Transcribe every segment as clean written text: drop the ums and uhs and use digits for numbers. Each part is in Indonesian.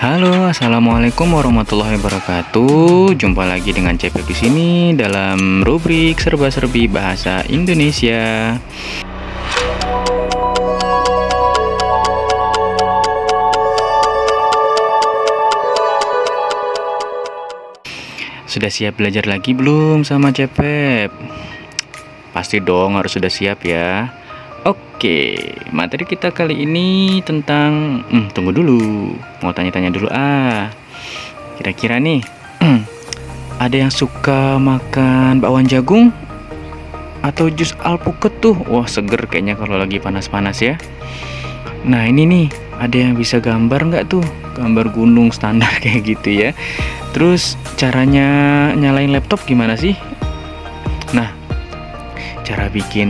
Halo, assalamualaikum warahmatullahi wabarakatuh. Jumpa lagi dengan Cepep di sini dalam rubrik serba-serbi bahasa Indonesia. Sudah siap belajar lagi belum sama Cepep? Pasti dong, harus sudah siap ya. Oke, materi kita kali ini tentang tunggu dulu, mau tanya-tanya dulu. Kira-kira nih ada yang suka makan bakwan jagung atau jus alpukat tuh? Wah, seger kayaknya kalau lagi panas-panas ya. Nah, ini nih, ada yang bisa gambar nggak tuh? Gambar gunung standar kayak gitu ya. Terus caranya nyalain laptop gimana sih? Nah, cara bikin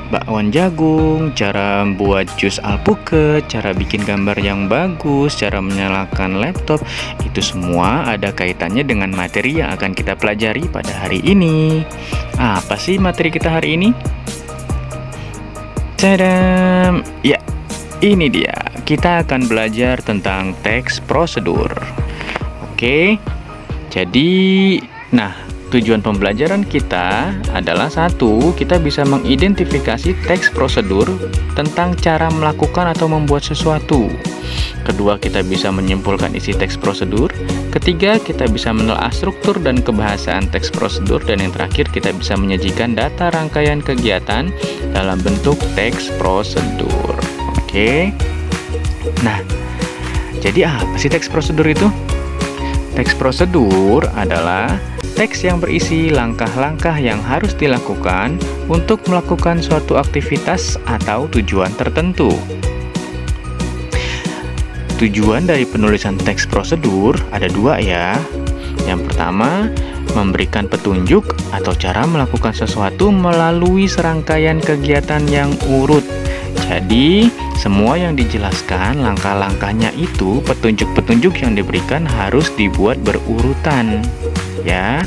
bakwan jagung, cara buat jus alpukat, cara bikin gambar yang bagus, cara menyalakan laptop, itu semua ada kaitannya dengan materi yang akan kita pelajari pada hari ini. Apa sih materi kita hari ini? Tadam! Ya, ini dia. Kita akan belajar tentang teks prosedur. Oke. Jadi, tujuan pembelajaran kita adalah satu, kita bisa mengidentifikasi teks prosedur tentang cara melakukan atau membuat sesuatu. Kedua, kita bisa menyimpulkan isi teks prosedur. Ketiga, kita bisa menelaah struktur dan kebahasaan teks prosedur. Dan yang terakhir, kita bisa menyajikan data rangkaian kegiatan dalam bentuk teks prosedur. Oke. Nah, jadi apa sih teks prosedur itu? Teks prosedur adalah teks yang berisi langkah-langkah yang harus dilakukan untuk melakukan suatu aktivitas atau tujuan tertentu. Tujuan dari penulisan teks prosedur ada dua ya. Yang pertama, memberikan petunjuk atau cara melakukan sesuatu melalui serangkaian kegiatan yang urut. Jadi, semua yang dijelaskan, langkah-langkahnya itu, petunjuk-petunjuk yang diberikan harus dibuat berurutan. Ya.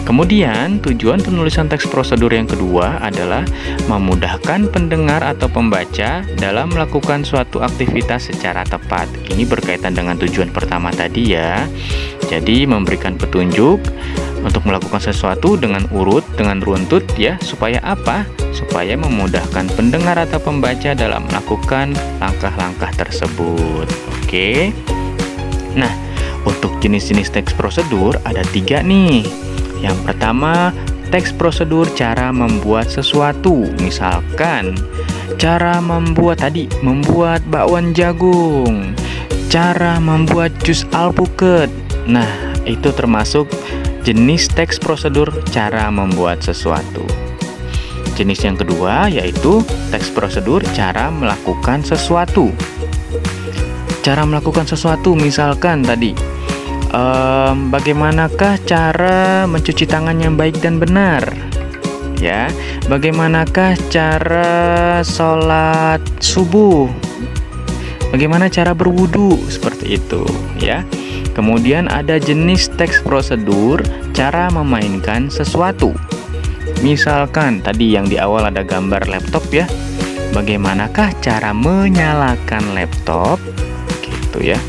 Kemudian, tujuan penulisan teks prosedur yang kedua adalah memudahkan pendengar atau pembaca dalam melakukan suatu aktivitas secara tepat. Ini berkaitan dengan tujuan pertama tadi ya. Jadi, memberikan petunjuk untuk melakukan sesuatu dengan urut, dengan runtut ya, supaya apa? Supaya memudahkan pendengar atau pembaca dalam melakukan langkah-langkah tersebut. Oke. Nah, untuk jenis-jenis teks prosedur ada 3 nih. Yang pertama, teks prosedur cara membuat sesuatu. Misalkan, cara membuat bakwan jagung, cara membuat jus alpukat. Nah, itu termasuk jenis teks prosedur cara membuat sesuatu. Jenis yang kedua yaitu teks prosedur cara melakukan sesuatu. Cara melakukan sesuatu misalkan tadi, bagaimanakah cara mencuci tangan yang baik dan benar? Ya, bagaimanakah cara sholat subuh? Bagaimana cara berwudu? Seperti itu ya. Kemudian ada jenis teks prosedur cara memainkan sesuatu. Misalkan tadi yang di awal ada gambar laptop ya. Bagaimanakah cara menyalakan laptop? Gitu ya.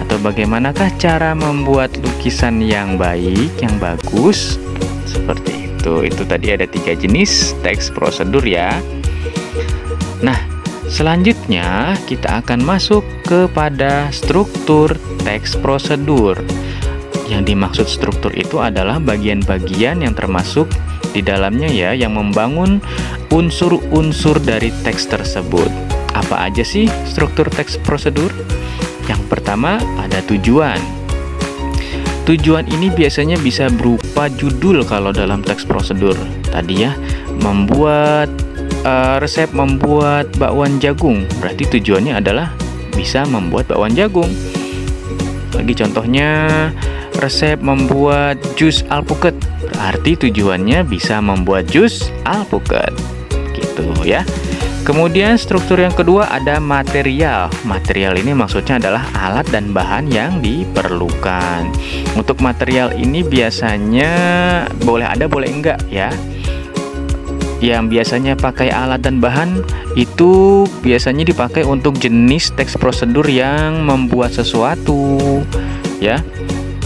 Atau bagaimanakah cara membuat lukisan yang baik, yang bagus? Seperti itu. Itu tadi ada 3 jenis teks prosedur ya. Nah, selanjutnya kita akan masuk kepada struktur teks prosedur. Yang dimaksud struktur itu adalah bagian-bagian yang termasuk di dalamnya ya, yang membangun unsur-unsur dari teks tersebut. Apa aja sih struktur teks prosedur? Yang pertama ada tujuan. Tujuan ini biasanya bisa berupa judul kalau dalam teks prosedur. Tadi ya, membuat resep membuat bakwan jagung, berarti tujuannya adalah bisa membuat bakwan jagung. Lagi contohnya, resep membuat jus alpukat, berarti tujuannya bisa membuat jus alpukat. Gitu ya. Kemudian struktur yang kedua ada material. Material ini maksudnya adalah alat dan bahan yang diperlukan. Untuk material ini biasanya boleh ada, boleh enggak ya. yang biasanya pakai alat dan bahan itu biasanya dipakai untuk jenis teks prosedur yang membuat sesuatu, ya,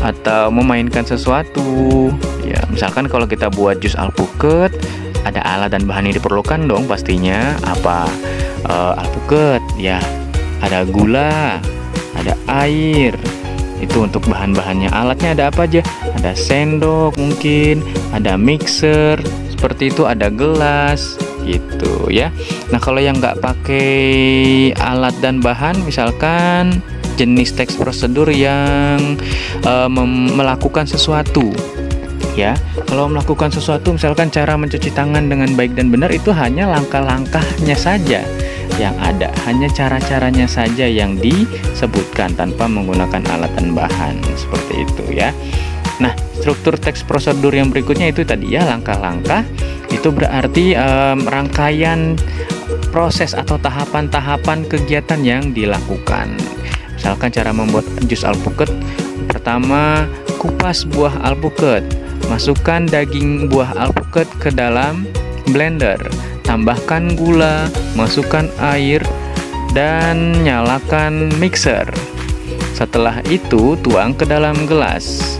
atau memainkan sesuatu. Ya, misalkan kalau kita buat jus alpukat, ada alat dan bahan yang diperlukan dong pastinya. Apa alpukat? Ya, ada gula, ada air. Itu untuk bahan-bahannya. Alatnya ada apa aja? Ada sendok mungkin, ada mixer, seperti itu, ada gelas, gitu ya. Nah, kalau yang nggak pakai alat dan bahan, misalkan jenis teks prosedur yang melakukan sesuatu, ya. Kalau melakukan sesuatu, misalkan cara mencuci tangan dengan baik dan benar, itu hanya langkah-langkahnya saja yang ada, hanya cara-caranya saja yang disebutkan tanpa menggunakan alat dan bahan, seperti itu ya. Nah, struktur teks prosedur yang berikutnya itu tadi ya, langkah-langkah. Itu berarti rangkaian proses atau tahapan-tahapan kegiatan yang dilakukan. Misalkan cara membuat jus alpukat, pertama kupas buah alpukat, masukkan daging buah alpukat ke dalam blender, tambahkan gula, masukkan air, dan nyalakan mixer. Setelah itu tuang ke dalam gelas,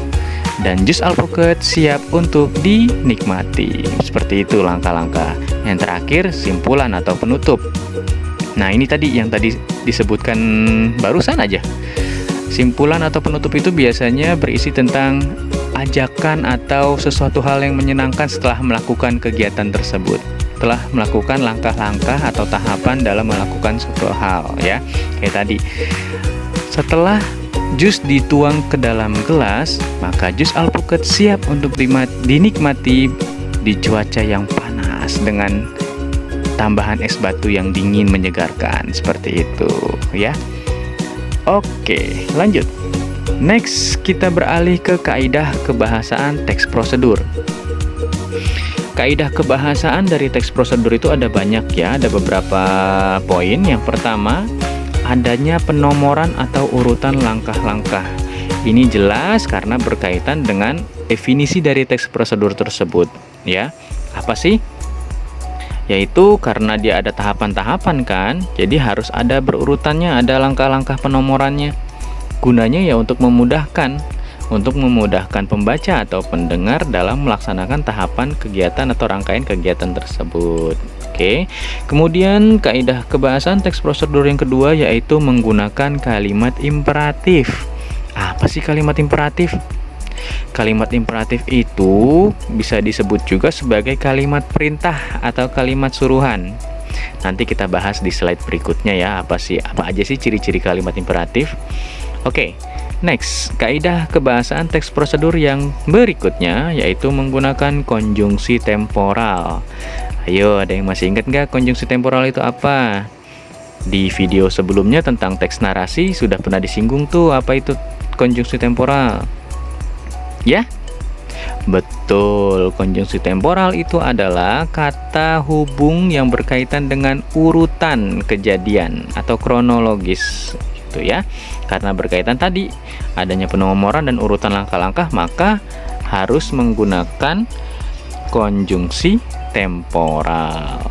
dan jus alpukat siap untuk dinikmati. Seperti itu langkah-langkah. Yang terakhir, simpulan atau penutup. Nah, ini tadi yang tadi disebutkan barusan aja. Simpulan atau penutup itu biasanya berisi tentang ajakan atau sesuatu hal yang menyenangkan setelah melakukan kegiatan tersebut, setelah melakukan langkah-langkah atau tahapan dalam melakukan suatu hal, ya. Kayak tadi, setelah jus dituang ke dalam gelas, maka jus alpukat siap untuk dinikmati di cuaca yang panas dengan tambahan es batu yang dingin menyegarkan, seperti itu ya. Oke, lanjut. Next, kita beralih ke kaidah kebahasaan teks prosedur. Kaidah kebahasaan dari teks prosedur itu ada banyak ya, ada beberapa poin. Yang pertama, adanya penomoran atau urutan langkah-langkah. Ini jelas karena berkaitan dengan definisi dari teks prosedur tersebut, ya. Apa sih? Yaitu karena dia ada tahapan-tahapan kan, jadi harus ada berurutannya, ada langkah-langkah penomorannya. Gunanya ya untuk memudahkan pembaca atau pendengar dalam melaksanakan tahapan kegiatan atau rangkaian kegiatan tersebut. Oke. Kemudian kaidah kebahasaan teks prosedur yang kedua yaitu menggunakan kalimat imperatif. Apa sih kalimat imperatif? Kalimat imperatif itu bisa disebut juga sebagai kalimat perintah atau kalimat suruhan. Nanti kita bahas di slide berikutnya ya, apa aja sih ciri-ciri kalimat imperatif. Oke, next, kaidah kebahasaan teks prosedur yang berikutnya yaitu menggunakan konjungsi temporal. Ayo, ada yang masih ingat nggak konjungsi temporal itu apa? Di video sebelumnya tentang teks narasi sudah pernah disinggung tuh, apa itu konjungsi temporal. Ya? Betul, konjungsi temporal itu adalah kata hubung yang berkaitan dengan urutan kejadian atau kronologis, gitu ya. Karena berkaitan tadi adanya penomoran dan urutan langkah-langkah, maka harus menggunakan konjungsi temporal.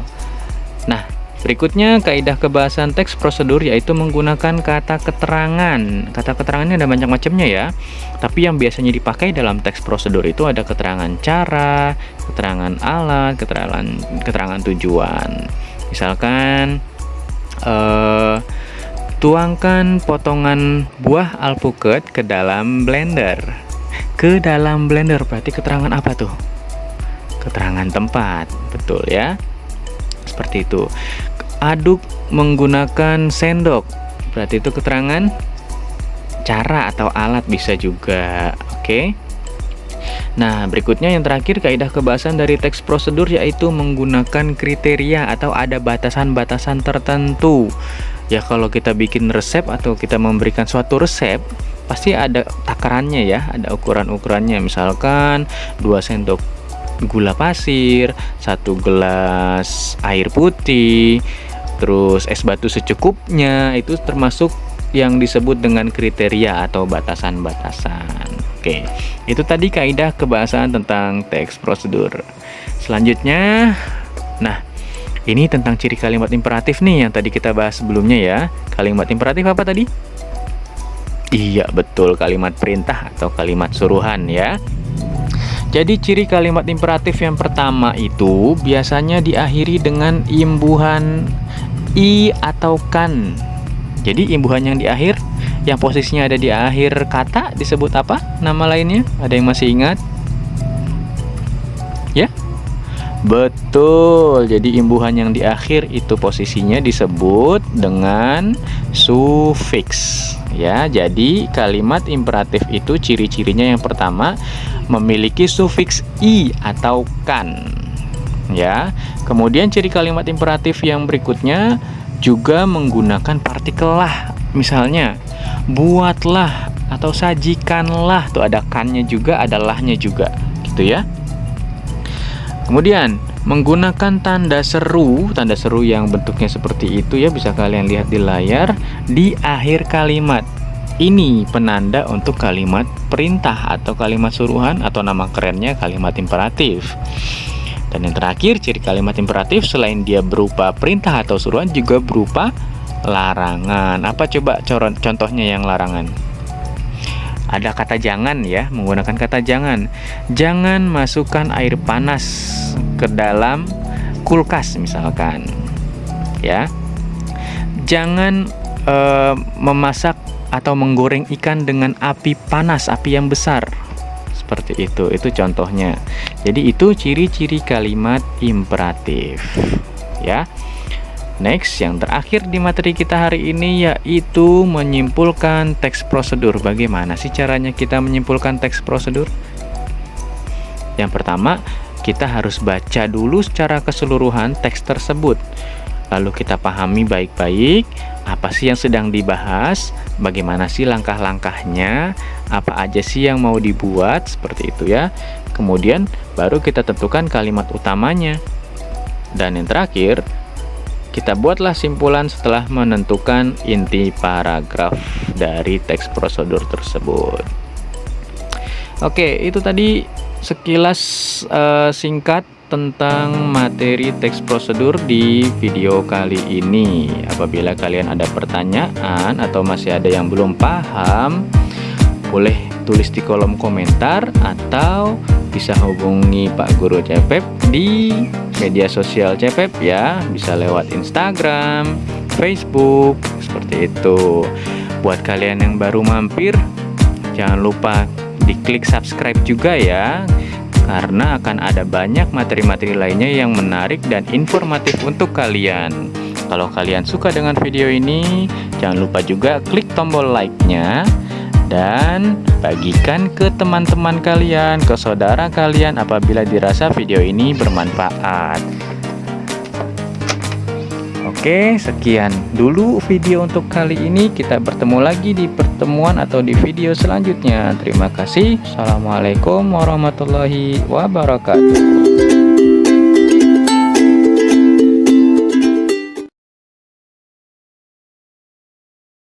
Nah, berikutnya kaidah kebahasan teks prosedur yaitu menggunakan kata keterangan. Kata keterangannya ada banyak macamnya ya. Tapi yang biasanya dipakai dalam teks prosedur itu ada keterangan cara, keterangan alat, keterangan tujuan. Misalkan tuangkan potongan buah alpukat ke dalam blender. Ke dalam blender berarti keterangan apa tuh? Keterangan tempat, betul ya. Seperti itu. Aduk menggunakan sendok, berarti itu keterangan cara atau alat bisa juga. Oke. Nah, berikutnya yang terakhir kaidah kebahasan dari teks prosedur yaitu menggunakan kriteria atau ada batasan-batasan tertentu. Ya, kalau kita bikin resep atau kita memberikan suatu resep, pasti ada takarannya ya, ada ukuran-ukurannya. Misalkan 2 sendok gula pasir, 1 gelas air putih, terus es batu secukupnya, itu termasuk yang disebut dengan kriteria atau batasan-batasan. Oke, itu tadi kaidah kebahasaan tentang teks prosedur. Selanjutnya Nah, ini tentang ciri kalimat imperatif nih yang tadi kita bahas sebelumnya ya. Kalimat imperatif apa tadi? Iya, betul, kalimat perintah atau kalimat suruhan ya. Jadi ciri kalimat imperatif yang pertama itu biasanya diakhiri dengan imbuhan i atau kan. Jadi imbuhan yang di akhir, yang posisinya ada di akhir kata disebut apa? Nama lainnya? Ada yang masih ingat? Ya? Betul, jadi imbuhan yang di akhir itu posisinya disebut dengan sufiks. Ya, jadi kalimat imperatif itu ciri-cirinya yang pertama memiliki sufiks i atau kan. Ya, kemudian ciri kalimat imperatif yang berikutnya juga menggunakan partikel lah. Misalnya, buatlah atau sajikanlah, tuh ada kannya juga, ada lahnya juga, gitu ya. Kemudian menggunakan tanda seru yang bentuknya seperti itu ya, bisa kalian lihat di layar di akhir kalimat. Ini penanda untuk kalimat perintah atau kalimat suruhan atau nama kerennya kalimat imperatif. Dan yang terakhir, ciri kalimat imperatif selain dia berupa perintah atau suruhan juga berupa larangan. Apa coba contohnya yang larangan? Ada kata jangan ya, menggunakan kata jangan. Jangan masukkan air panas ke dalam kulkas misalkan. Ya. Jangan memasak atau menggoreng ikan dengan api panas, api yang besar. Seperti itu contohnya. Jadi itu ciri-ciri kalimat imperatif. Ya. Next, yang terakhir di materi kita hari ini yaitu menyimpulkan teks prosedur. Bagaimana sih caranya kita menyimpulkan teks prosedur? Yang pertama, kita harus baca dulu secara keseluruhan teks tersebut. Lalu kita pahami baik-baik apa sih yang sedang dibahas, bagaimana sih langkah-langkahnya, apa aja sih yang mau dibuat, seperti itu ya. Kemudian baru kita tentukan kalimat utamanya. Dan yang terakhir, kita buatlah simpulan setelah menentukan inti paragraf dari teks prosedur tersebut. Oke, itu tadi sekilas singkat tentang materi teks prosedur di video kali ini. Apabila kalian ada pertanyaan atau masih ada yang belum paham, boleh tulis di kolom komentar atau bisa hubungi Pak Guru CPEP di media sosial CPEP ya, bisa lewat Instagram, Facebook, seperti itu. Buat kalian yang baru mampir, jangan lupa diklik subscribe juga ya, karena akan ada banyak materi-materi lainnya yang menarik dan informatif untuk kalian. Kalau kalian suka dengan video ini, jangan lupa juga klik tombol like-nya dan bagikan ke teman-teman kalian, ke saudara kalian apabila dirasa video ini bermanfaat. Oke, sekian dulu video untuk kali ini. Kita bertemu lagi di pertemuan atau di video selanjutnya. Terima kasih. Assalamualaikum warahmatullahi wabarakatuh.